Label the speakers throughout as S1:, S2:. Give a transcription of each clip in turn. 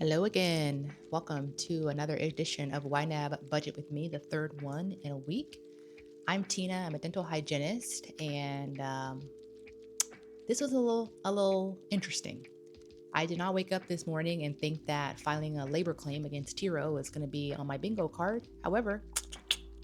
S1: Hello again. Welcome to another edition of YNAB Budget with Me, the third one in a week. I'm Tina. I'm a dental hygienist, and this was a little interesting. I did not wake up this morning and think that filing a labor claim against Teero was going to be on my bingo card. However,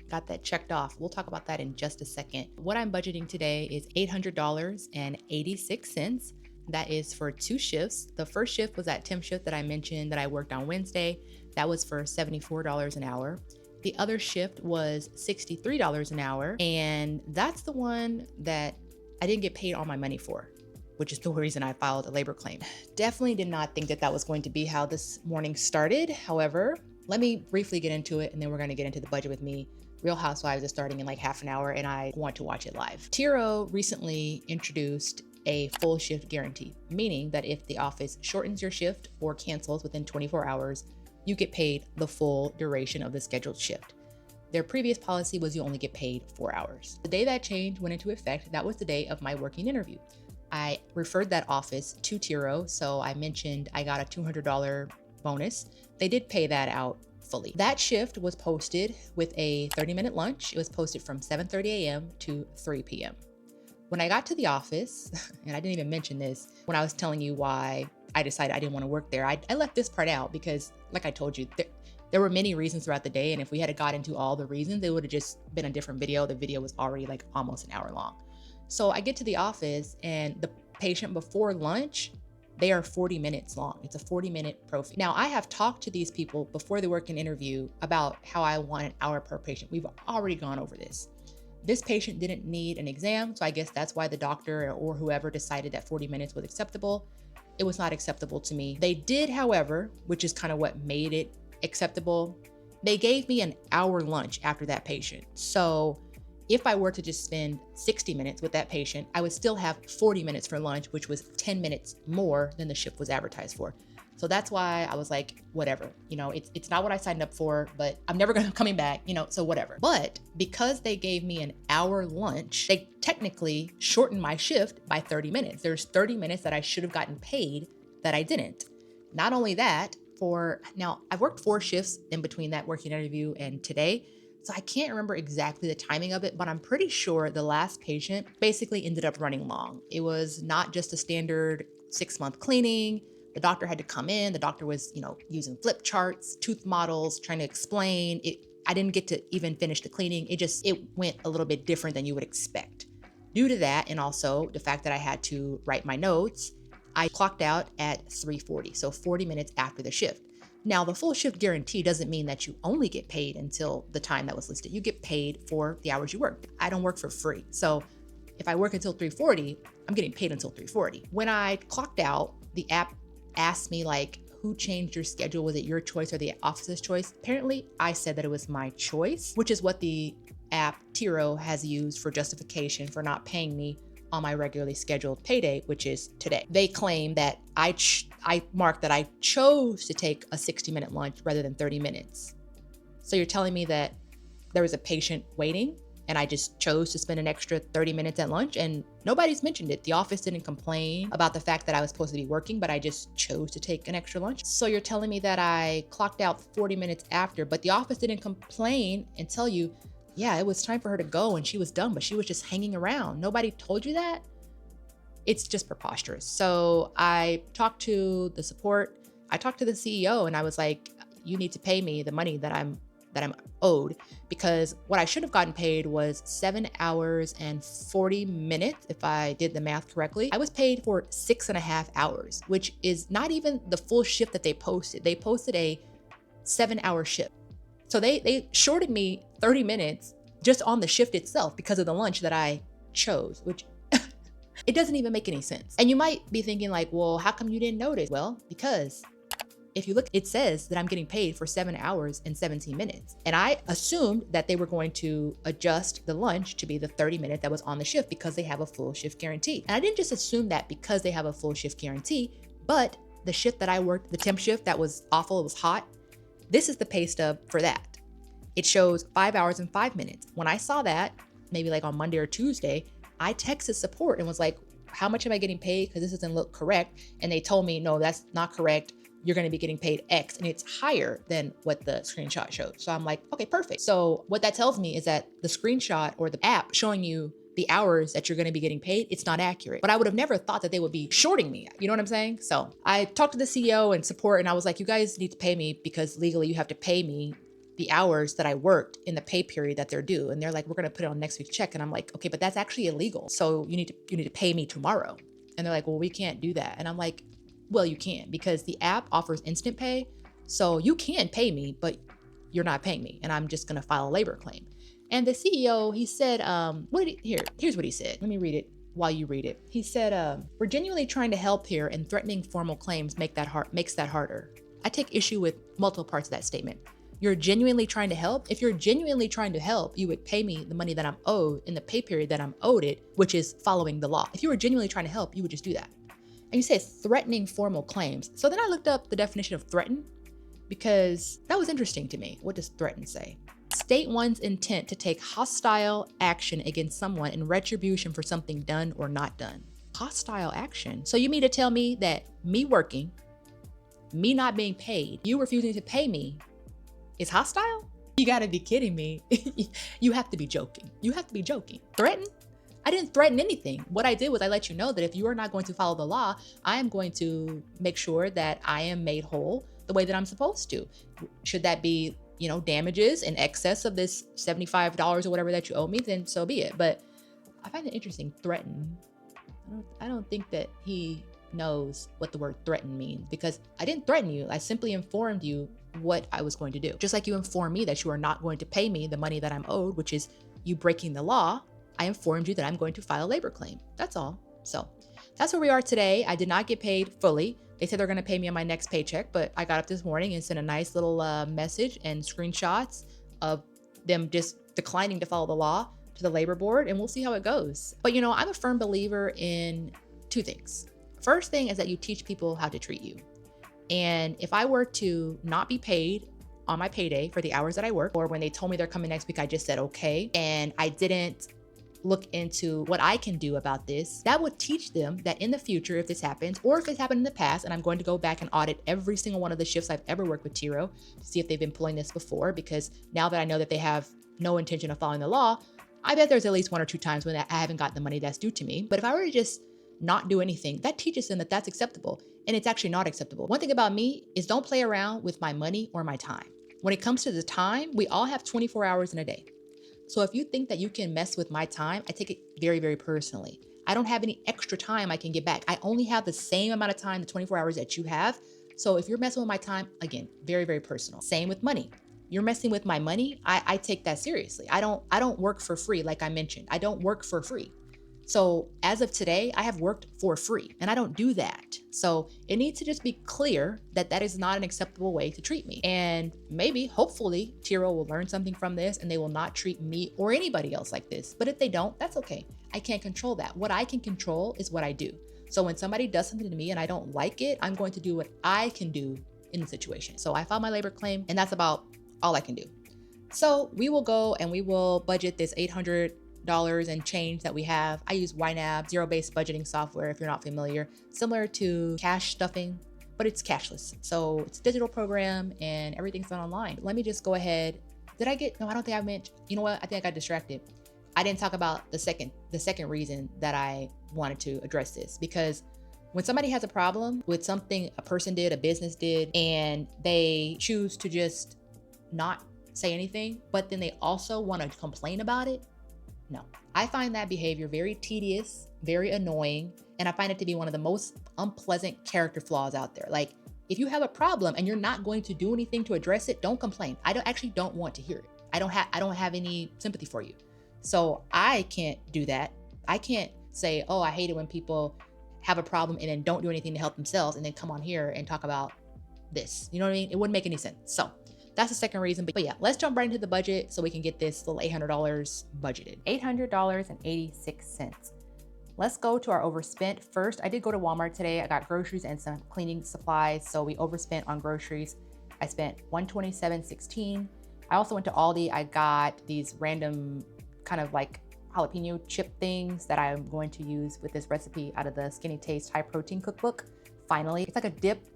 S1: got that checked off. We'll talk about that in just a second. What I'm budgeting today is $800.86. That is for 2 shifts. The first shift was that temp shift that I mentioned that I worked on Wednesday. That was for $74 an hour. The other shift was $63 an hour. And that's the one that I didn't get paid all my money for, which is the reason I filed a labor claim. Definitely did not think that that was going to be how this morning started. However, let me briefly get into it and then we're going to get into the budget with me. Real Housewives is starting in like half an hour and I want to watch it live. Teero recently introduced a full shift guarantee, meaning that if the office shortens your shift or cancels within 24 hours, you get paid the full duration of the scheduled shift. Their previous policy was you only get paid 4 hours. The day that change went into effect, that was the day of my working interview. I referred that office to Teero, so I mentioned I got a $200 bonus. They did pay that out fully. That shift was posted with a 30-minute lunch. It was posted from 7:30 a.m. to 3 p.m. When I got to the office, and I didn't even mention this when I was telling you why I decided I didn't want to work there, I left this part out because, like I told you, there were many reasons throughout the day, and if we had got into all the reasons, it would have just been a different video. The video was already like almost an hour long. So I get to the office, and the patient before lunch, they are 40 minutes long. It's a 40-minute prophy. Now, I have talked to these people before the work and interview about how I want an hour per patient. We've already gone over this. This patient didn't need an exam, so I guess that's why the doctor or whoever decided that 40 minutes was acceptable. It was not acceptable to me. They did, however, which is kind of what made it acceptable, they gave me an hour lunch after that patient. So if I were to just spend 60 minutes with that patient, I would still have 40 minutes for lunch, which was 10 minutes more than the shift was advertised for. So that's why I was like, whatever, it's not what I signed up for, but I'm never coming back, so whatever. But because they gave me an hour lunch, they technically shortened my shift by 30 minutes. There's 30 minutes that I should have gotten paid that I didn't. Not only that, now I've worked 4 shifts in between that working interview and today. So I can't remember exactly the timing of it, but I'm pretty sure the last patient basically ended up running long. It was not just a standard 6-month cleaning. The doctor had to come in. The doctor was, using flip charts, tooth models, trying to explain it. I didn't get to even finish the cleaning. It went a little bit different than you would expect. Due to that, and also the fact that I had to write my notes, I clocked out at 3:40, so 40 minutes after the shift. Now, the full shift guarantee doesn't mean that you only get paid until the time that was listed. You get paid for the hours you work. I don't work for free. So if I work until 3:40, I'm getting paid until 3:40. When I clocked out, the app asked me who changed your schedule? Was it your choice or the office's choice? Apparently, I said that it was my choice, which is what the app Teero has used for justification for not paying me on my regularly scheduled payday, which is today. They claim that I marked that I chose to take a 60-minute lunch rather than 30 minutes. So you're telling me that there was a patient waiting and I just chose to spend an extra 30 minutes at lunch and nobody's mentioned it. The office didn't complain about the fact that I was supposed to be working, but I just chose to take an extra lunch. So you're telling me that I clocked out 40 minutes after, but the office didn't complain and tell you, yeah, it was time for her to go and she was done, but she was just hanging around. Nobody told you that? It's just preposterous. So I talked to the support. I talked to the CEO and I was like, you need to pay me the money that I'm owed, because what I should have gotten paid was 7 hours and 40 minutes. If I did the math correctly, I was paid for 6.5 hours, which is not even the full shift that they posted. They posted a 7-hour shift. So they shorted me 30 minutes just on the shift itself because of the lunch that I chose, which it doesn't even make any sense. And you might be thinking well, how come you didn't notice? Well, because if you look, it says that I'm getting paid for 7 hours and 17 minutes. And I assumed that they were going to adjust the lunch to be the 30 minutes that was on the shift because they have a full shift guarantee. And I didn't just assume that because they have a full shift guarantee, but the shift that I worked, the temp shift that was awful, it was hot. This is the pay stub for that. It shows 5 hours and 5 minutes. When I saw that, maybe on Monday or Tuesday, I texted support and was like, how much am I getting paid? Because this doesn't look correct. And they told me, no, that's not correct. you're going to be getting paid X, and it's higher than what the screenshot showed. So I'm like, okay, perfect. So what that tells me is that the screenshot or the app showing you the hours that you're going to be getting paid, it's not accurate. But I would have never thought that they would be shorting me. You know what I'm saying? So I talked to the CEO and support, and I was like, you guys need to pay me because legally you have to pay me the hours that I worked in the pay period that they're due. And they're like, we're going to put it on next week's check. And I'm like, okay, but that's actually illegal. So you need to pay me tomorrow. And they're like, well, we can't do that. And I'm like, well, you can, because the app offers instant pay. So you can pay me, but you're not paying me. And I'm just going to file a labor claim. And the CEO, he said, here's what he said. Let me read it while you read it. He said, we're genuinely trying to help here, and threatening formal claims makes that harder. I take issue with multiple parts of that statement. You're genuinely trying to help? If you're genuinely trying to help, you would pay me the money that I'm owed in the pay period that I'm owed it, which is following the law. If you were genuinely trying to help, you would just do that. And you said threatening formal claims. So then I looked up the definition of threaten, because that was interesting to me. What does threaten say? State one's intent to take hostile action against someone in retribution for something done or not done. Hostile action. So you mean to tell me that me working, me not being paid, you refusing to pay me is hostile? You gotta be kidding me. You have to be joking. You have to be joking. Threaten? I didn't threaten anything. What I did was I let you know that if you are not going to follow the law, I am going to make sure that I am made whole the way that I'm supposed to. Should that be, damages in excess of this $75 or whatever that you owe me, then so be it. But I find it interesting, threaten. I don't think that he knows what the word threaten means, because I didn't threaten you. I simply informed you what I was going to do. Just like you informed me that you are not going to pay me the money that I'm owed, which is you breaking the law, I informed you that I'm going to file a labor claim. That's all. So that's where we are today. I did not get paid fully. They said they're going to pay me on my next paycheck, but I got up this morning and sent a nice little message and screenshots of them just declining to follow the law to the labor board, and we'll see how it goes. But I'm a firm believer in two things. First thing is that you teach people how to treat you. And if I were to not be paid on my payday for the hours that I work, or when they told me they're coming next week, I just said, okay, and I didn't look into what I can do about this, that would teach them that in the future, if this happens, or if it's happened in the past, and I'm going to go back and audit every single one of the shifts I've ever worked with Teero to see if they've been pulling this before, because now that I know that they have no intention of following the law, I bet there's at least one or two times when I haven't gotten the money that's due to me. But if I were to just not do anything, that teaches them that that's acceptable, and it's actually not acceptable. One thing about me is don't play around with my money or my time. When it comes to the time, we all have 24 hours in a day. So if you think that you can mess with my time, I take it very, very personally. I don't have any extra time I can get back. I only have the same amount of time, the 24 hours that you have. So if you're messing with my time, again, very, very personal. Same with money. You're messing with my money, I take that seriously. I don't work for free, like I mentioned. I don't work for free. So as of today, I have worked for free, and I don't do that. So it needs to just be clear that that is not an acceptable way to treat me. And maybe, hopefully, Teero will learn something from this and they will not treat me or anybody else like this. But if they don't, that's okay. I can't control that. What I can control is what I do. So when somebody does something to me and I don't like it, I'm going to do what I can do in the situation. So I filed my labor claim, and that's about all I can do. So we will go and we will budget this $800 and change that we have. I use YNAB, zero-based budgeting software, if you're not familiar, similar to cash stuffing, but it's cashless. So it's a digital program and everything's done online. Let me just go ahead. No, I don't think I meant, you know what? I think I got distracted. I didn't talk about the second reason that I wanted to address this, because when somebody has a problem with something a person did, a business did, and they choose to just not say anything, but then they also want to complain about it, no. I find that behavior very tedious, very annoying, and I find it to be one of the most unpleasant character flaws out there. Like, if you have a problem and you're not going to do anything to address it, don't complain. I don't want to hear it. I don't have any sympathy for you. So I can't do that. I can't say, oh, I hate it when people have a problem and then don't do anything to help themselves and then come on here and talk about this. You know what I mean? It wouldn't make any sense. So that's the second reason. But yeah, let's jump right into the budget so we can get this little $800 budgeted. $800.86. Let's go to our overspent. First, I did go to Walmart today. I got groceries and some cleaning supplies. So we overspent on groceries. I spent $127.16. I also went to Aldi. I got these random kind of like jalapeno chip things that I'm going to use with this recipe out of the Skinny Taste High Protein Cookbook. Finally, it's like a dip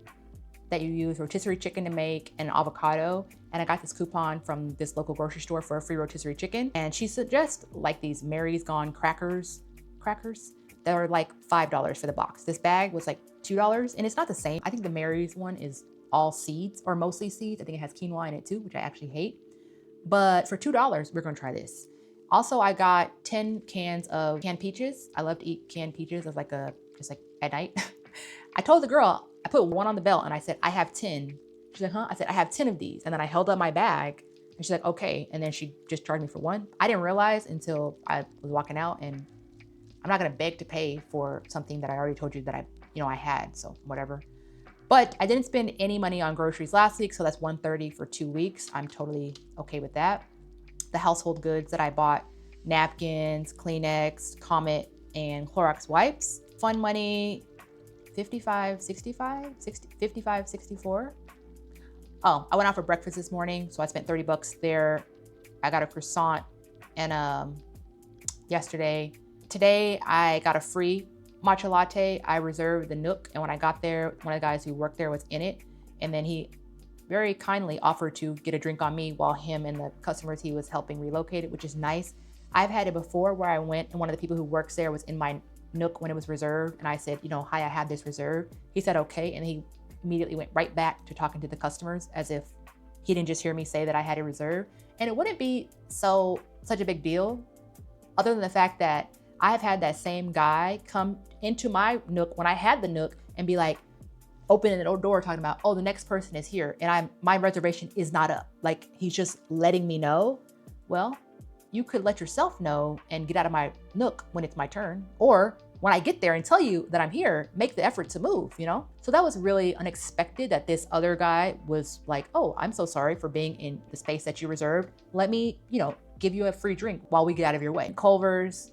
S1: that you use rotisserie chicken to make and avocado. And I got this coupon from this local grocery store for a free rotisserie chicken. And she suggests like these Mary's Gone crackers that are like $5 for the box. This bag was like $2 and it's not the same. I think the Mary's one is all seeds or mostly seeds. I think it has quinoa in it too, which I actually hate. But for $2, we're gonna try this. Also, I got 10 cans of canned peaches. I love to eat canned peaches as just like at night. I told the girl, I put one on the belt and I said, I have 10. She's like, huh? I said, I have 10 of these. And then I held up my bag and she's like, okay. And then she just charged me for one. I didn't realize until I was walking out, and I'm not gonna beg to pay for something that I already told you that I had, so whatever. But I didn't spend any money on groceries last week, so that's $130 for 2 weeks. I'm totally okay with that. The household goods that I bought, napkins, Kleenex, Comet, and Clorox wipes. Fun money, $55, 64. Oh, I went out for breakfast this morning, so I spent $30 there. I got a croissant and yesterday. Today, I got a free matcha latte. I reserved the Nook, and when I got there, one of the guys who worked there was in it, and then he very kindly offered to get a drink on me while him and the customers he was helping relocated, which is nice. I've had it before where I went and one of the people who works there was in my Nook when it was reserved, and I said, hi, I have this reserved. He said, okay, and he immediately went right back to talking to the customers as if he didn't just hear me say that I had it reserved. And it wouldn't be such a big deal other than the fact that I've had that same guy come into my Nook when I had the Nook and be like, opening the door talking about, oh, the next person is here and my reservation is not up. Like, he's just letting me know. Well, you could let yourself know and get out of my Nook when it's my turn. Or when I get there and tell you that I'm here, make the effort to move, So that was really unexpected that this other guy was like, oh, I'm so sorry for being in the space that you reserved. Let me, give you a free drink while we get out of your way. Culver's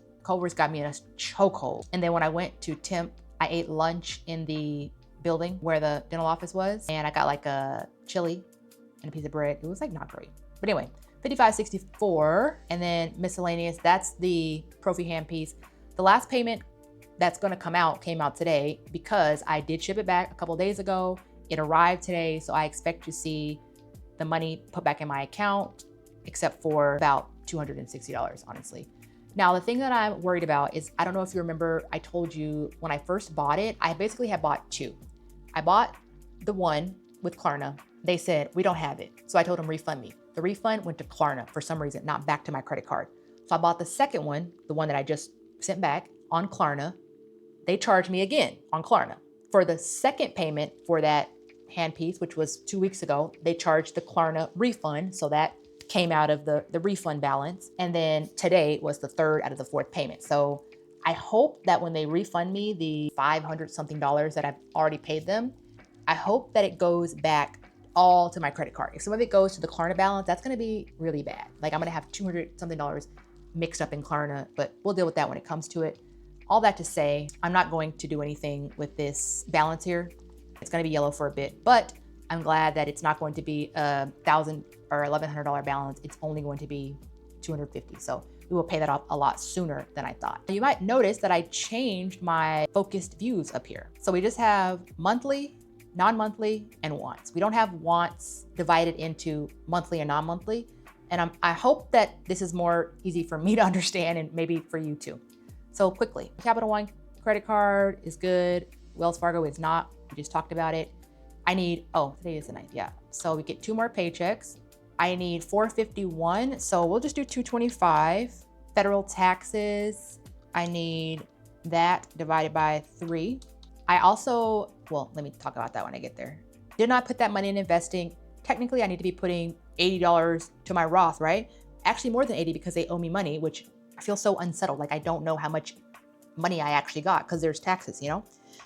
S1: got me in a chokehold. And then when I went to temp, I ate lunch in the building where the dental office was. And I got like a chili and a piece of bread. It was like not great. But anyway, $55.64. And then miscellaneous, that's the Profi handpiece. The last payment that's gonna came out today because I did ship it back a couple days ago. It arrived today, so I expect to see the money put back in my account, except for about $260, honestly. Now, the thing that I'm worried about is, I don't know if you remember, I told you when I first bought it, I basically had bought two. I bought the one with Klarna. They said, we don't have it. So I told them refund me. The refund went to Klarna for some reason, not back to my credit card. So I bought the second one, the one that I just sent back, on Klarna. They charged me again on Klarna. For the second payment for that handpiece, which was 2 weeks ago, they charged the Klarna refund. So that came out of the refund balance. And then today was the third out of the fourth payment. So I hope that when they refund me the $500 something that I've already paid them, I hope that it goes back all to my credit card. If some of it goes to the Klarna balance, that's gonna be really bad. Like, I'm gonna have $200 something mixed up in Klarna, but we'll deal with that when it comes to it. All that to say, I'm not going to do anything with this balance here. It's gonna be yellow for a bit, but I'm glad that it's not going to be a $1,000 or $1,100 balance. It's only going to be $250. So we will pay that off a lot sooner than I thought. You might notice that I changed my focused views up here. So we just have monthly, non-monthly, and wants. We don't have wants divided into monthly and non-monthly. And I hope that this is more easy for me to understand and maybe for you too. So quickly, Capital One credit card is good. Wells Fargo is not. We just talked about it. I need, today is the 9th, yeah. So we get 2 more paychecks. I need $451, so we'll just do $225. Federal taxes, I need that divided by 3. I also, let me talk about that when I get there. Did not put that money in investing. Technically, I need to be putting $80 to my Roth, right? Actually, more than 80 because they owe me money, which I feel so unsettled. Like, I don't know how much money I actually got because there's taxes,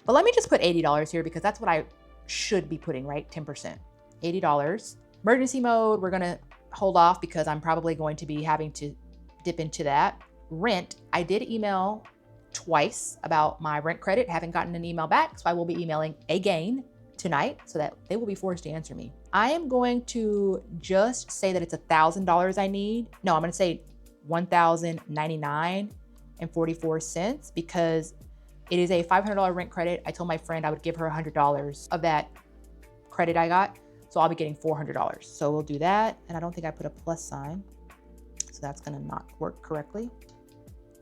S1: But let me just put $80 here because that's what I should be putting, right? 10%, $80. Emergency mode, we're gonna hold off because I'm probably going to be having to dip into that. Rent, I did email twice about my rent credit, haven't gotten an email back, so I will be emailing again tonight so that they will be forced to answer me. I am going to just say that it's $1,000 I need. No, I'm gonna say $1,099.44 because it is a $500 rent credit. I told my friend I would give her $100 of that credit I got. So I'll be getting $400. So we'll do that. And I don't think I put a plus sign. So that's gonna not work correctly.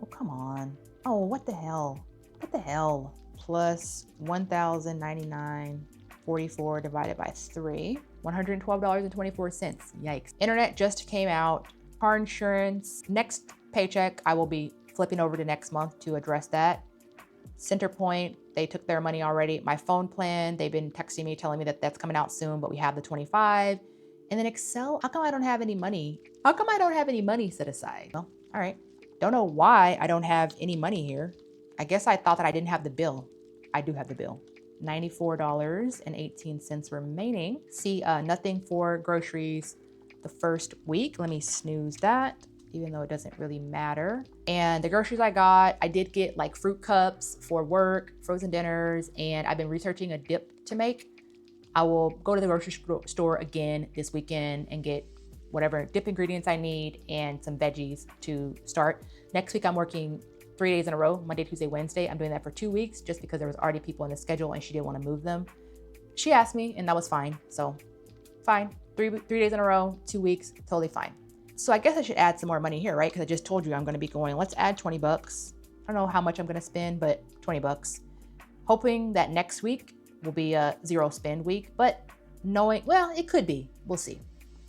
S1: Oh, come on. Oh, what the hell? What the hell? Plus 1,099.44 divided by 3. $112.24. Yikes. Internet just came out. Car insurance. Next paycheck, I will be flipping over to next month to address that. Centerpoint, they took their money already. My phone plan, they've been texting me telling me that that's coming out soon, but we have the 25. And then Excel, how come I don't have any money? How come I don't have any money set aside? Well, all right. Don't know why I don't have any money here. I guess I thought that I didn't have the bill. I do have the bill. $94.18 remaining. See, nothing for groceries the first week. Let me snooze that, even though it doesn't really matter. And the groceries I got, I did get like fruit cups for work, frozen dinners, and I've been researching a dip to make. I will go to the grocery store again this weekend and get whatever dip ingredients I need and some veggies to start. Next week, I'm working 3 days in a row, Monday, Tuesday, Wednesday. I'm doing that for 2 weeks just because there was already people in the schedule and she didn't want to move them. She asked me and that was fine. So fine, three days in a row, 2 weeks, totally fine. So I guess I should add some more money here, right? Because I just told you I'm going to be going, let's add 20 bucks. I don't know how much I'm going to spend, but 20 bucks. Hoping that next week will be a zero spend week, but knowing, well, it could be, we'll see.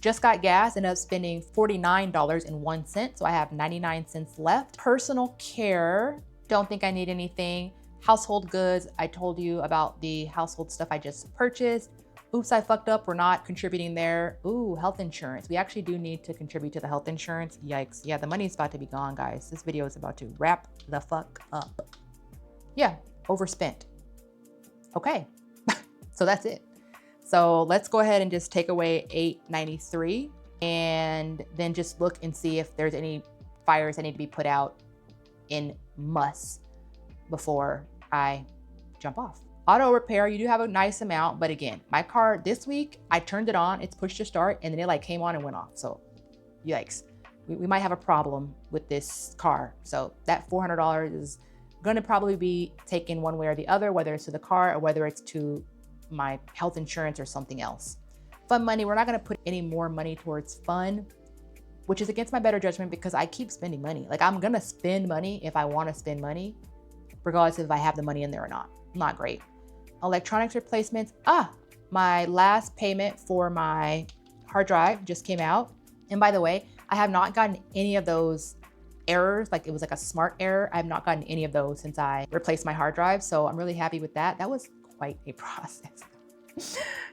S1: Just got gas, ended up spending $49.01. So I have 99 cents left. Personal care, don't think I need anything. Household goods, I told you about the household stuff I just purchased. Oops, I fucked up, we're not contributing there. Ooh, health insurance. We actually do need to contribute to the health insurance. Yikes, yeah, the money's about to be gone, guys. This video is about to wrap the fuck up. Yeah, overspent. Okay, so that's it. So let's go ahead and just take away $8.93 and then just look and see if there's any fires that need to be put out in muss before I jump off. Auto repair, you do have a nice amount, but again, my car this week, I turned it on, it's pushed to start, and then it like came on and went off. So yikes, we might have a problem with this car. So that $400 is gonna probably be taken one way or the other, whether it's to the car or whether it's to my health insurance or something else. Fun money, we're not gonna put any more money towards fun, which is against my better judgment because I keep spending money. Like I'm gonna spend money if I wanna spend money, regardless if I have the money in there or not. Not great. Electronics replacements, my last payment for my hard drive just came out. And by the way, I have not gotten any of those errors, like it was like a smart error. I have not gotten any of those since I replaced my hard drive. So I'm really happy with that. That was quite a process.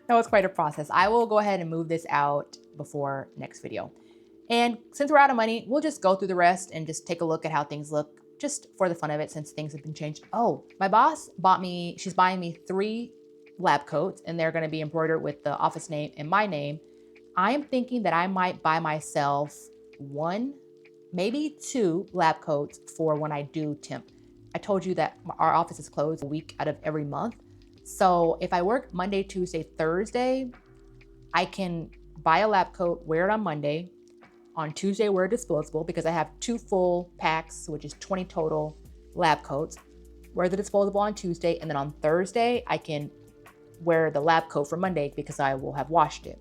S1: That was quite a process. I will go ahead and move this out before next video. And since we're out of money, we'll just go through the rest and just take a look at how things look just for the fun of it since things have been changed. Oh, my boss she's buying me 3 lab coats and they're gonna be embroidered with the office name and my name. I am thinking that I might buy myself 1, maybe 2 lab coats for when I do temp. I told you that our office is closed a week out of every month. So if I work Monday, Tuesday, Thursday, I can buy a lab coat, wear it on Monday. On Tuesday, wear a disposable because I have 2 full packs, which is 20 total lab coats. Wear the disposable on Tuesday, and then on Thursday, I can wear the lab coat for Monday because I will have washed it.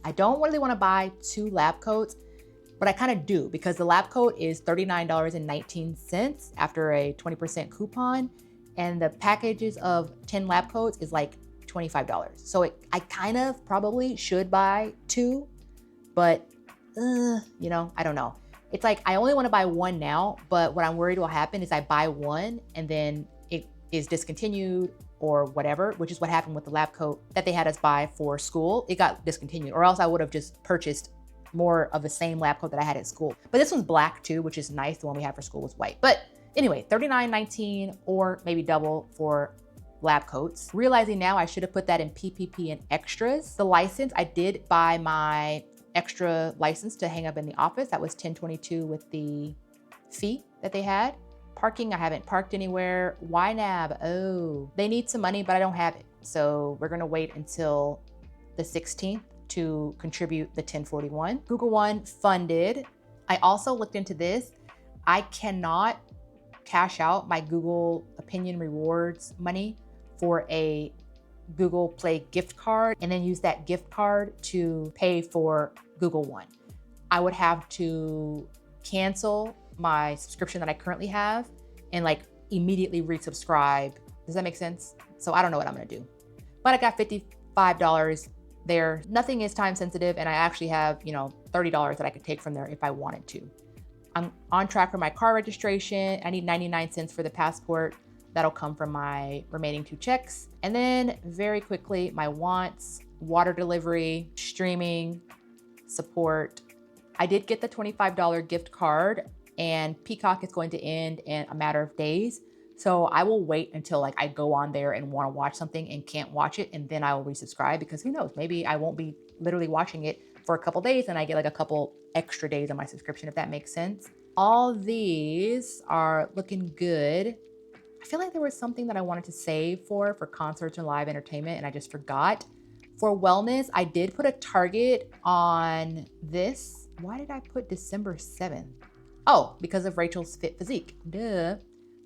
S1: I don't really want to buy 2 lab coats, but I kind of do because the lab coat is $39.19 after a 20% coupon, and the packages of 10 lab coats is like $25. So I kind of probably should buy 2, but you know, I don't know. It's like, I only want to buy 1 now, but what I'm worried will happen is I buy 1 and then it is discontinued or whatever, which is what happened with the lab coat that they had us buy for school. It got discontinued, or else I would have just purchased more of the same lab coat that I had at school. But this one's black too, which is nice. The one we had for school was white. But anyway, $39.19 or maybe double for lab coats. Realizing now I should have put that in PPP and extras. The license, I did buy my extra license to hang up in the office. That was $10.22 with the fee that they had. Parking, I haven't parked anywhere. YNAB, oh, they need some money, but I don't have it. So we're gonna wait until the 16th to contribute the 1041. Google One funded. I also looked into this. I cannot cash out my Google Opinion Rewards money for a Google Play gift card and then use that gift card to pay for Google One. I would have to cancel my subscription that I currently have and like immediately resubscribe. Does that make sense? So I don't know what I'm gonna do. But I got $55 there. Nothing is time sensitive, and I actually have, $30 that I could take from there if I wanted to. I'm on track for my car registration. I need 99 cents for the passport. That'll come from my remaining 2 checks. And then very quickly, my wants, water delivery, streaming, support. I did get the $25 gift card, and Peacock is going to end in a matter of days. So I will wait until like I go on there and want to watch something and can't watch it, and then I will resubscribe, because who knows, maybe I won't be literally watching it for a couple days and I get like a couple extra days on my subscription, if that makes sense. All these are looking good. I feel like there was something that I wanted to save for concerts and live entertainment, and I just forgot. For wellness, I did put a target on this. Why did I put December 7th? Oh, because of Rachel's Fit Physique. Duh.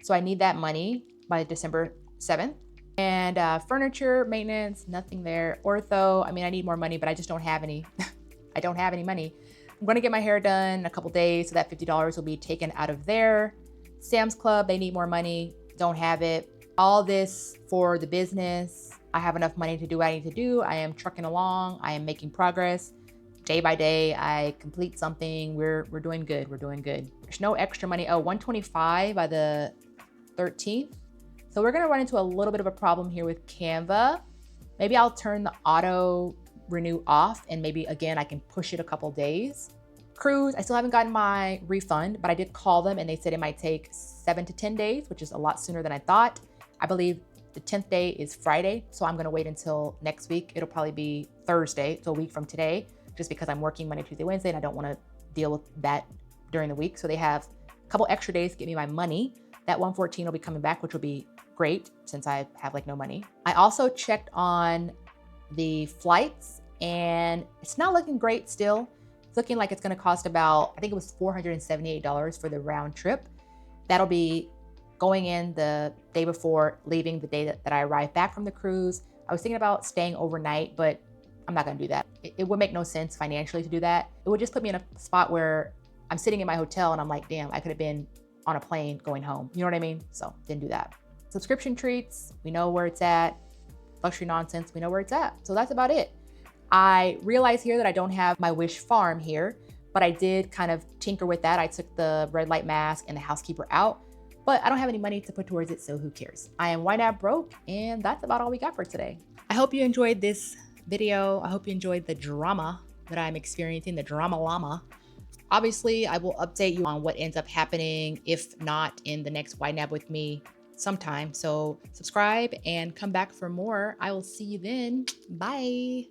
S1: So I need that money by December 7th. And furniture, maintenance, nothing there. Ortho, I need more money, but I just don't have any. I don't have any money. I'm gonna get my hair done in a couple days, so that $50 will be taken out of there. Sam's Club, they need more money. Don't have it. All this for the business. I have enough money to do what I need to do. I am trucking along. I am making progress. Day by day, I complete something. We're doing good. We're doing good. There's no extra money. Oh, 125 by the 13th. So we're gonna run into a little bit of a problem here with Canva. Maybe I'll turn the auto renew off, and maybe again, I can push it a couple days. Cruise, I still haven't gotten my refund, but I did call them and they said it might take 7 to 10 days, which is a lot sooner than I thought. I believe the 10th day is Friday, so I'm gonna wait until next week. It'll probably be Thursday, so a week from today, just because I'm working Monday, Tuesday, Wednesday, and I don't wanna deal with that during the week. So they have a couple extra days to get me my money. That 114 will be coming back, which will be great since I have like no money. I also checked on the flights and it's not looking great still. It's looking like it's gonna cost about, I think it was $478 for the round trip. That'll be going in the day before, leaving the day that I arrive back from the cruise. I was thinking about staying overnight, but I'm not gonna do that. It would make no sense financially to do that. It would just put me in a spot where I'm sitting in my hotel and I'm like, damn, I could have been on a plane going home. You know what I mean? So didn't do that. Subscription treats, we know where it's at. Luxury nonsense, we know where it's at. So that's about it. I realize here that I don't have my Wish farm here, but I did kind of tinker with that. I took the red light mask and the housekeeper out, but I don't have any money to put towards it, so who cares? I am YNAB broke, and that's about all we got for today. I hope you enjoyed this video. I hope you enjoyed the drama that I'm experiencing, the drama llama. Obviously, I will update you on what ends up happening, if not in the next YNAB with me sometime. So subscribe and come back for more. I will see you then. Bye.